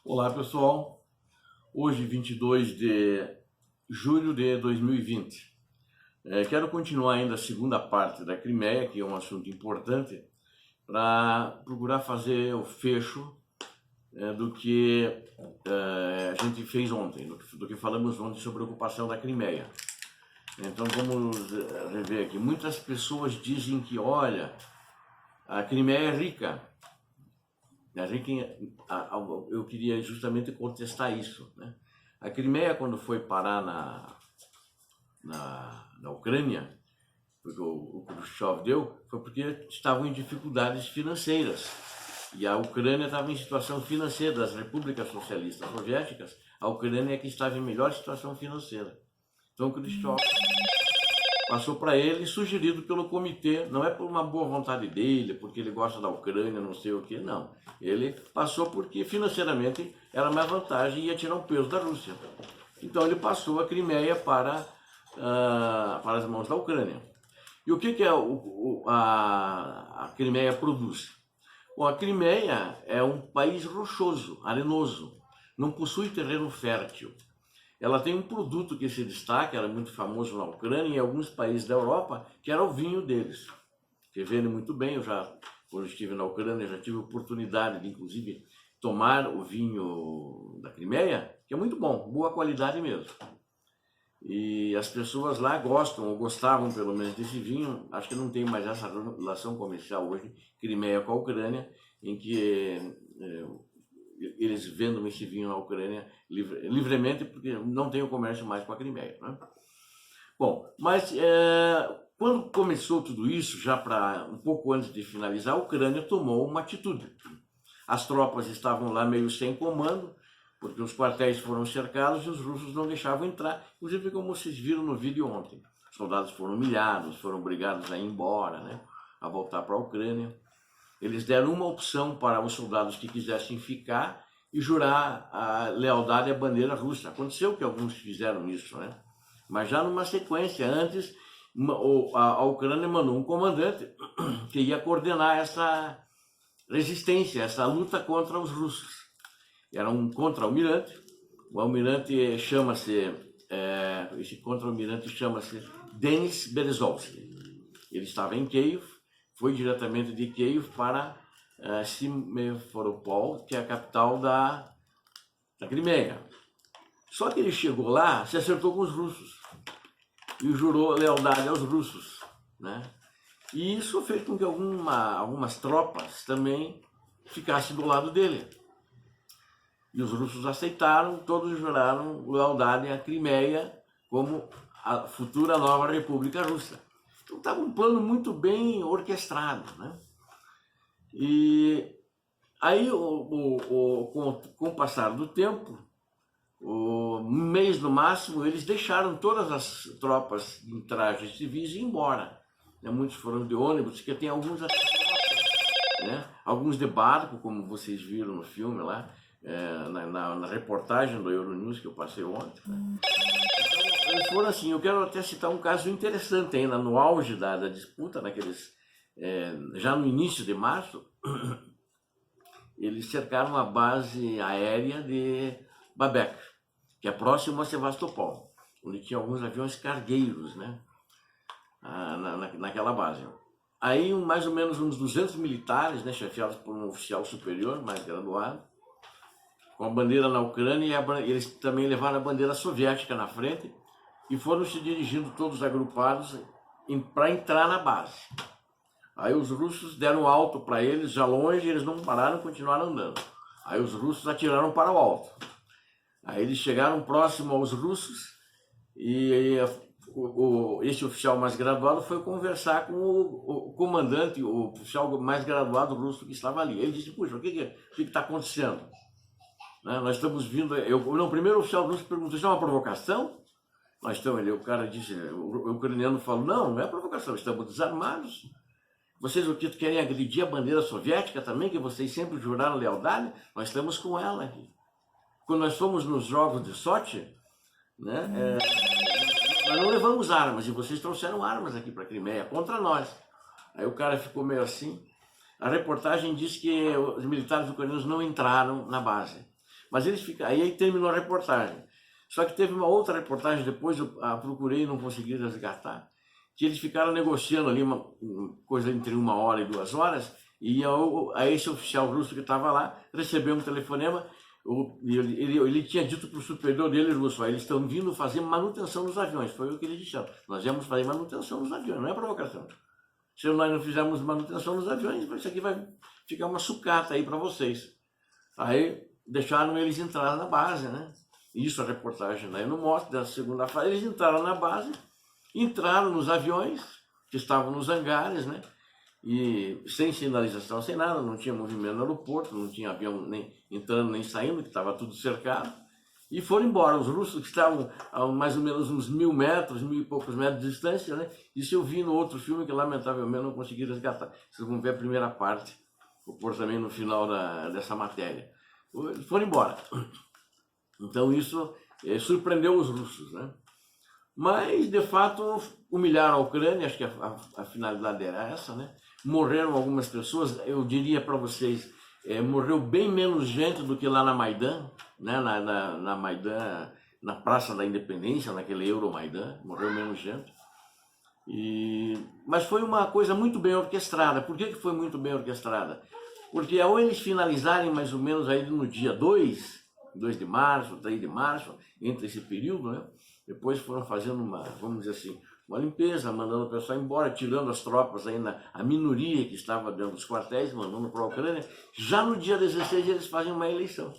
Olá pessoal, hoje 22 de julho de 2020. Quero continuar ainda a segunda parte da Crimeia, que é um assunto importante, para procurar fazer o fecho do que a gente fez ontem, do que falamos ontem sobre a ocupação da Crimeia. Então vamos rever aqui. Muitas pessoas dizem que, olha, a Crimeia é rica. Eu queria justamente contestar isso, né? A Crimeia, quando foi parar na Ucrânia, porque o Khrushchev deu, foi porque estavam em dificuldades financeiras. E a Ucrânia estava em situação financeira, das repúblicas socialistas soviéticas, a Ucrânia é que estava em melhor situação financeira. Então o Khrushchev passou para ele, sugerido pelo comitê, não é por uma boa vontade dele, porque ele gosta da Ucrânia, não sei o que, não. Ele passou porque financeiramente era mais vantagem e ia tirar um peso da Rússia. Então ele passou a Crimeia para as mãos da Ucrânia. E o que a Crimeia produz? Bom, a Crimeia é um país rochoso, arenoso, não possui terreno fértil. Ela tem um produto que se destaca, era muito famoso na Ucrânia e em alguns países da Europa, que era o vinho deles, que vende muito bem. Quando estive na Ucrânia, já tive a oportunidade de, inclusive, tomar o vinho da Crimeia, que é muito bom, boa qualidade mesmo. E as pessoas lá gostam, ou gostavam pelo menos desse vinho. Acho que não tem mais essa relação comercial hoje, Crimeia com a Ucrânia, em que eles vendem esse vinho na Ucrânia livremente, porque não tem o comércio mais com a Crimeia, né? Bom, mas quando começou tudo isso, já para um pouco antes de finalizar, a Ucrânia tomou uma atitude. As tropas estavam lá meio sem comando, porque os quartéis foram cercados e os russos não deixavam entrar, inclusive como vocês viram no vídeo ontem. Os soldados foram humilhados, foram obrigados a ir embora, né, a voltar para a Ucrânia. Eles deram uma opção para os soldados que quisessem ficar e jurar a lealdade à bandeira russa. Aconteceu que alguns fizeram isso, né? Mas já numa sequência, antes, a Ucrânia mandou um comandante que ia coordenar essa resistência, essa luta contra os russos. Era um contra-almirante. O almirante chama-se, esse contra-almirante chama-se Denis Berezovsky. Ele estava em Kiev, foi diretamente de Kiev para Simferopol, que é a capital da Crimeia. Só que ele chegou lá, se acertou com os russos e jurou lealdade aos russos, né? E isso fez com que algumas tropas também ficassem do lado dele. E os russos aceitaram, todos juraram lealdade à Crimeia como a futura nova República Russa. Então estava um plano muito bem orquestrado, né? E aí, com o passar do tempo, um mês no máximo, eles deixaram todas as tropas em trajes civis e ir embora. Muitos foram de ônibus, que tem alguns, né? Alguns de barco, como vocês viram no filme lá, na reportagem do Euronews que eu passei ontem. Né? Então, eles foram assim. Eu quero até citar um caso interessante ainda, no auge da disputa, já no início de março, eles cercaram a base aérea de Babek, que é próximo a Sevastopol, onde tinha alguns aviões cargueiros, né, naquela base. Aí mais ou menos uns 200 militares, né, chefiados por um oficial superior, mais graduado, com a bandeira na Ucrânia, e eles também levaram a bandeira soviética na frente e foram se dirigindo todos agrupados para entrar na base. Aí os russos deram alto para eles, já longe, eles não pararam, continuaram andando. Aí os russos atiraram para o alto. Aí eles chegaram próximo aos russos e esse oficial mais graduado foi conversar com o comandante, o oficial mais graduado russo que estava ali. Ele disse: puxa, o que está acontecendo? Né? Nós estamos vindo... o primeiro oficial russo perguntou: isso é uma provocação? O cara disse, o ucraniano falou: não é provocação, estamos desarmados. Vocês querem agredir a bandeira soviética também, que vocês sempre juraram lealdade? Nós estamos com ela aqui. Quando nós fomos nos jogos de Sochi, né, nós não levamos armas, e vocês trouxeram armas aqui para a Crimeia, contra nós. Aí o cara ficou meio assim. A reportagem diz que os militares ucranianos não entraram na base. Mas eles ficam, aí terminou a reportagem. Só que teve uma outra reportagem depois, eu procurei e não consegui resgatar, que eles ficaram negociando ali uma coisa entre 1 hora e 2 horas, e a esse oficial russo que estava lá recebeu um telefonema. Ele tinha dito para o superior dele russo: eles estão vindo fazer manutenção nos aviões. Foi o que eles disseram: nós viemos fazer manutenção nos aviões, não é provocação. Se nós não fizermos manutenção nos aviões, isso aqui vai ficar uma sucata aí para vocês. Aí deixaram eles entrar na base, né? Isso a reportagem aí não mostra, da segunda fase. Eles entraram na base, entraram nos aviões que estavam nos hangares, né? E sem sinalização, sem nada, não tinha movimento no aeroporto, não tinha avião nem entrando nem saindo, que estava tudo cercado. E foram embora. Os russos que estavam a mais ou menos uns 1.000 metros, 1.000 e poucos metros de distância, né? Isso eu vi no outro filme que lamentavelmente não consegui resgatar. Vocês vão ver a primeira parte, vou pôr também no final dessa matéria. Eles foram embora. Então isso surpreendeu os russos, né? Mas, de fato, humilharam a Ucrânia, acho que a finalidade era essa, né? Morreram algumas pessoas, eu diria para vocês, morreu bem menos gente do que lá na Maidan, né? Na Maidan, na Praça da Independência, naquele Euromaidan, morreu menos gente. Mas foi uma coisa muito bem orquestrada. Por que foi muito bem orquestrada? Porque ao eles finalizarem mais ou menos aí no dia 2 de março, 3 de março, entre esse período, né? Depois foram fazendo vamos dizer assim, uma limpeza, mandando o pessoal embora, tirando as tropas ainda, a minoria que estava dentro dos quartéis, mandando para a Ucrânia. Já no dia 16 eles fazem uma eleição,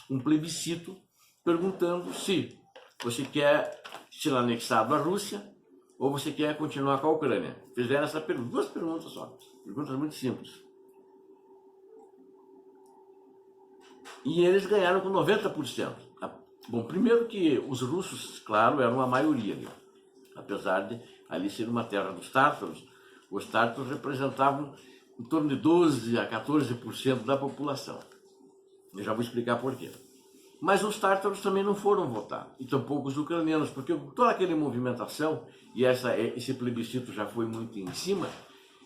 um plebiscito, perguntando se você quer ser anexado à Rússia ou você quer continuar com a Ucrânia. Fizeram essa pergunta, 2 perguntas só, perguntas muito simples. E eles ganharam com 90%. Bom, primeiro que os russos, claro, eram a maioria ali. Apesar de ali ser uma terra dos tártaros, os tártaros representavam em torno de 12% a 14% da população. Eu já vou explicar por quê. Mas os tártaros também não foram votar, e tampouco os ucranianos, porque toda aquela movimentação, e esse plebiscito já foi muito em cima,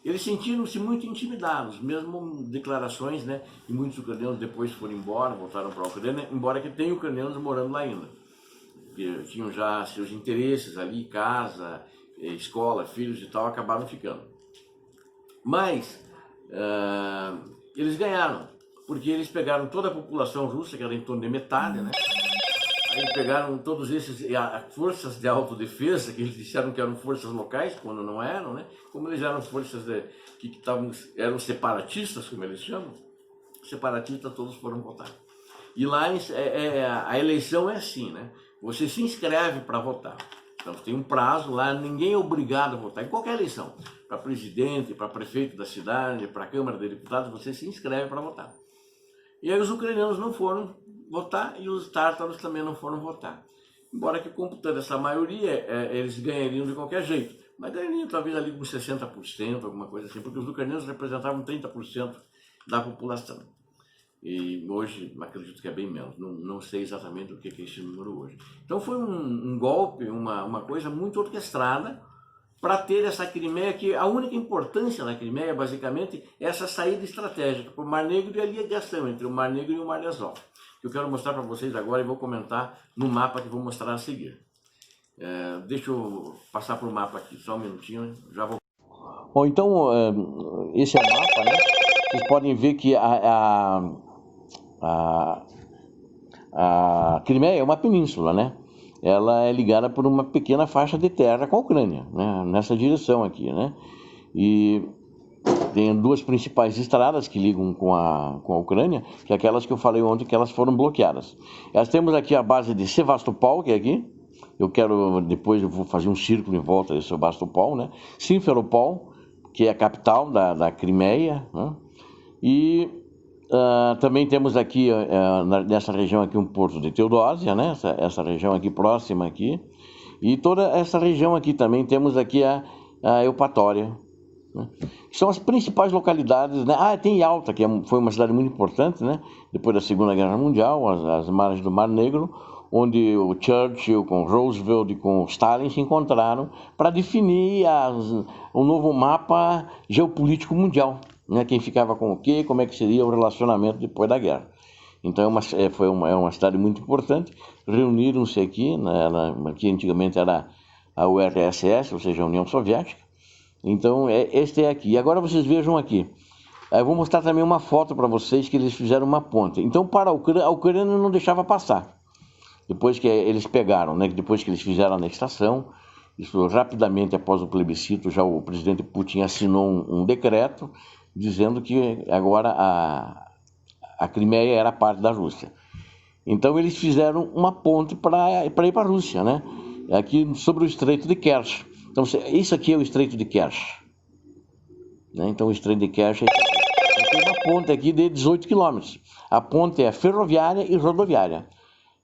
eles sentiram-se muito intimidados, mesmo declarações, né? E muitos ucranianos depois foram embora, voltaram para a Ucrânia, embora que tenham ucranianos morando lá ainda. Porque tinham já seus interesses ali, casa, escola, filhos e tal, acabaram ficando. Mas eles ganharam, porque eles pegaram toda a população russa, que era em torno de metade, né? Aí pegaram todos esses forças de autodefesa, que eles disseram que eram forças locais, quando não eram, né? Como eles eram forças eram separatistas, como eles chamam, separatistas todos foram votar. E lá a eleição é assim, né? Você se inscreve para votar. Então tem um prazo lá, ninguém é obrigado a votar. Em qualquer eleição, para presidente, para prefeito da cidade, para a Câmara de Deputados, você se inscreve para votar. E aí os ucranianos não foram votar e os tártaros também não foram votar. Embora que, computando essa maioria, eles ganhariam de qualquer jeito. Mas ganhariam talvez ali com 60%, alguma coisa assim, porque os ucranianos representavam 30% da população. E hoje, acredito que é bem menos, não sei exatamente o que é esse número hoje. Então foi um golpe, uma coisa muito orquestrada para ter essa Crimeia, que a única importância na Crimeia, basicamente, é essa saída estratégica para o Mar Negro e a ligação entre o Mar Negro e o Mar de Azov, que eu quero mostrar para vocês agora e vou comentar no mapa que vou mostrar a seguir. Deixa eu passar para o mapa aqui, só um minutinho, já vou. Bom, então, esse é o mapa, né? Vocês podem ver que a Crimeia é uma península, né? Ela é ligada por uma pequena faixa de terra com a Ucrânia, né? Nessa direção aqui, né? E tem 2 principais estradas que ligam com a Ucrânia, que é aquelas que eu falei ontem, que elas foram bloqueadas. Nós temos aqui a base de Sevastopol, que é aqui. Depois eu vou fazer um círculo em volta de Sevastopol, né? Simferopol, que é a capital da Crimeia, né? E também temos aqui, nessa região aqui, um porto de Teodósia, né? Essa região aqui próxima aqui. E toda essa região aqui também temos aqui a Eupatória, né? São as principais localidades, né? Tem Yalta, que foi uma cidade muito importante, né? Depois da Segunda Guerra Mundial, as margens do Mar Negro, onde o Churchill com Roosevelt e com Stalin se encontraram para definir um novo mapa geopolítico mundial, né? Quem ficava com o quê, como é que seria o relacionamento depois da guerra. Então é uma cidade muito importante. Reuniram-se aqui, que antigamente era a URSS, ou seja, a União Soviética. Então este é aqui. E agora vocês vejam aqui. Eu vou mostrar também uma foto para vocês que eles fizeram uma ponte. Então para a Ucrânia não deixava passar. Depois que eles pegaram, né? Depois que eles fizeram a anexação, isso rapidamente após o plebiscito, já o presidente Putin assinou um decreto dizendo que agora a Crimeia era parte da Rússia. Então eles fizeram uma ponte para ir para a Rússia, né? Aqui sobre o Estreito de Kerch. Então isso aqui é o Estreito de Kerch, né? Então o Estreito de Kerch tem uma ponte aqui de 18 quilômetros. A ponte é ferroviária e rodoviária.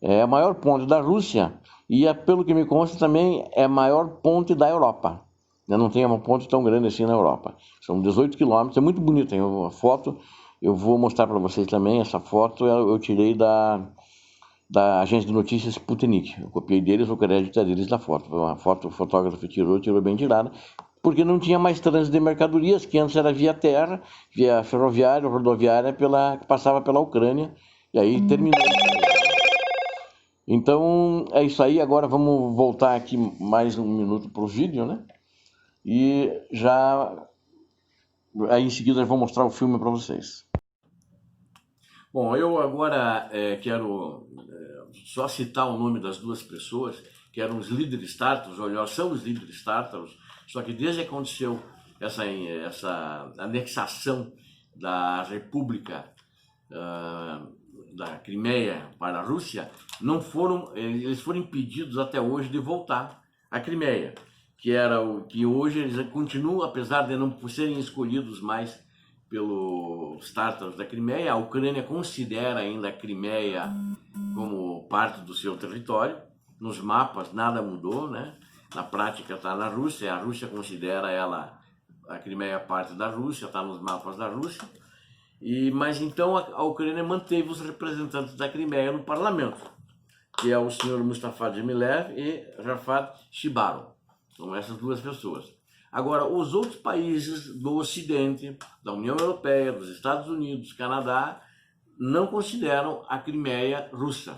É a maior ponte da Rússia e, pelo que me consta, também é a maior ponte da Europa. Não tem uma ponte tão grande assim na Europa. São 18 quilômetros, é muito bonito. Tem uma foto, eu vou mostrar para vocês também. Essa foto eu tirei da agência de notícias Sputnik. Eu copiei deles, o crédito é deles da foto. Uma foto, o fotógrafo tirou bem tirada, porque não tinha mais trânsito de mercadorias, que antes era via terra, via ferroviária, rodoviária, que passava pela Ucrânia, e aí terminou. Então é isso aí. Agora vamos voltar aqui mais um minuto para o vídeo, né? E já aí em seguida eu vou mostrar o filme para vocês. Bom, eu agora quero só citar o nome das duas pessoas que eram os líderes tártaros, ou melhor, são os líderes tártaros, só que desde que aconteceu essa anexação da República da Crimeia para a Rússia, eles foram impedidos até hoje de voltar à Crimeia, que hoje eles continuam, apesar de não serem escolhidos mais pelos tártaros da Crimeia. A Ucrânia considera ainda a Crimeia como parte do seu território. Nos mapas nada mudou, né? Na prática está na Rússia, a Rússia considera a Crimeia parte da Rússia, está nos mapas da Rússia. Mas então a Ucrânia manteve os representantes da Crimeia no parlamento, que é o senhor Mustafa Dzhemilev e Rafat Chibaro. São essas duas pessoas. Agora, os outros países do Ocidente, da União Europeia, dos Estados Unidos, Canadá, não consideram a Crimeia russa.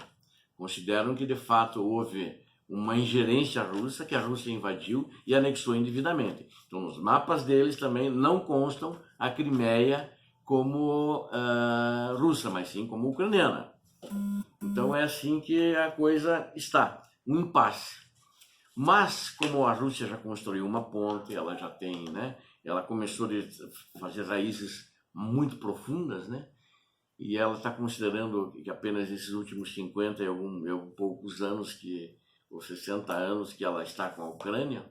Consideram que, de fato, houve uma ingerência russa, que a Rússia invadiu e anexou indevidamente. Então, nos mapas deles também não constam a Crimeia como russa, mas sim como ucraniana. Então é assim que a coisa está, um impasse. Mas como a Rússia já construiu uma ponte, ela já tem, né? Ela começou a fazer raízes muito profundas, né? E ela está considerando que apenas esses últimos 50 e poucos anos, ou 60 anos que ela está com a Ucrânia,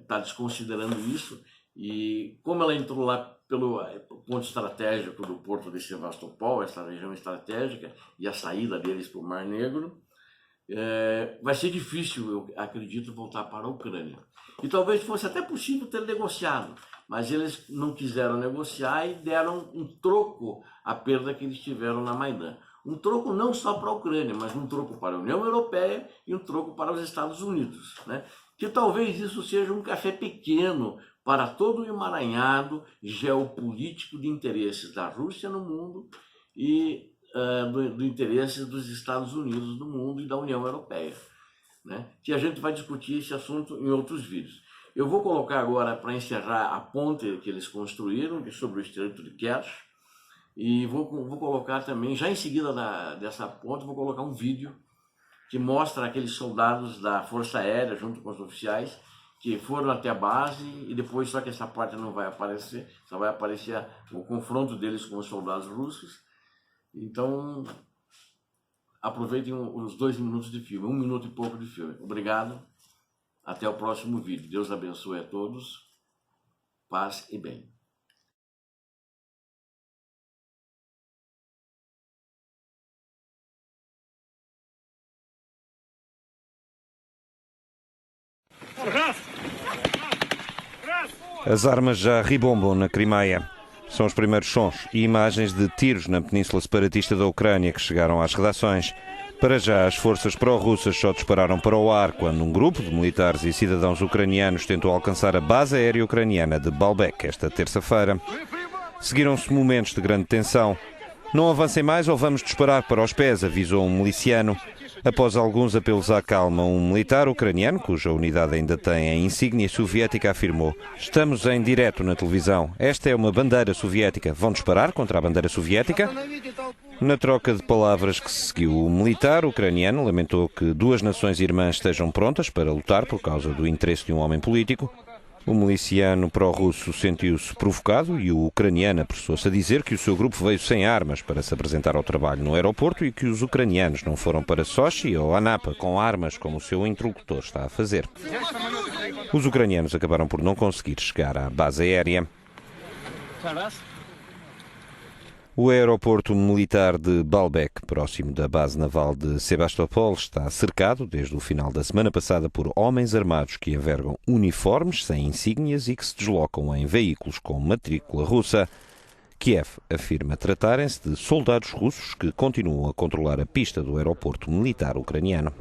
está desconsiderando isso. E como ela entrou lá pelo ponto estratégico do porto de Sevastopol, essa região estratégica, e a saída deles para o Mar Negro, vai ser difícil, eu acredito, voltar para a Ucrânia. E talvez fosse até possível ter negociado, mas eles não quiseram negociar e deram um troco à perda que eles tiveram na Maidan. Um troco não só para a Ucrânia, mas um troco para a União Europeia e um troco para os Estados Unidos, né? Que talvez isso seja um café pequeno para todo o emaranhado geopolítico de interesses da Rússia no mundo e do interesse dos Estados Unidos no mundo e da União Europeia, né? Que a gente vai discutir esse assunto em outros vídeos. Eu vou colocar agora, para encerrar, a ponte que eles construíram sobre o Estreito de Kerch, e vou colocar também, já em seguida dessa ponte, vou colocar um vídeo que mostra aqueles soldados da Força Aérea, junto com os oficiais, que foram até a base, e depois, só que essa parte não vai aparecer, só vai aparecer o confronto deles com os soldados russos. Então, aproveitem os 2 minutos de filme, 1 minuto e pouco de filme. Obrigado, até o próximo vídeo. Deus abençoe a todos, paz e bem. As armas já ribombam na Crimeia. São os primeiros sons e imagens de tiros na península separatista da Ucrânia que chegaram às redações. Para já, as forças pró-russas só dispararam para o ar quando um grupo de militares e cidadãos ucranianos tentou alcançar a base aérea ucraniana de Baalbek esta terça-feira. Seguiram-se momentos de grande tensão. Não avancem mais ou vamos disparar para os pés, avisou um miliciano. Após alguns apelos à calma, um militar ucraniano, cuja unidade ainda tem a insígnia soviética, afirmou: "Estamos em direto na televisão. Esta é uma bandeira soviética. Vão disparar contra a bandeira soviética?" Na troca de palavras que se seguiu, o militar ucraniano lamentou que duas nações irmãs estejam prontas para lutar por causa do interesse de um homem político. O miliciano pró-russo sentiu-se provocado e o ucraniano apressou-se a dizer que o seu grupo veio sem armas para se apresentar ao trabalho no aeroporto e que os ucranianos não foram para Sochi ou Anapa com armas como o seu interlocutor está a fazer. Os ucranianos acabaram por não conseguir chegar à base aérea. O aeroporto militar de Baalbek, próximo da base naval de Sebastopol, está cercado desde o final da semana passada por homens armados que envergam uniformes sem insígnias e que se deslocam em veículos com matrícula russa. Kiev afirma tratarem-se de soldados russos que continuam a controlar a pista do aeroporto militar ucraniano.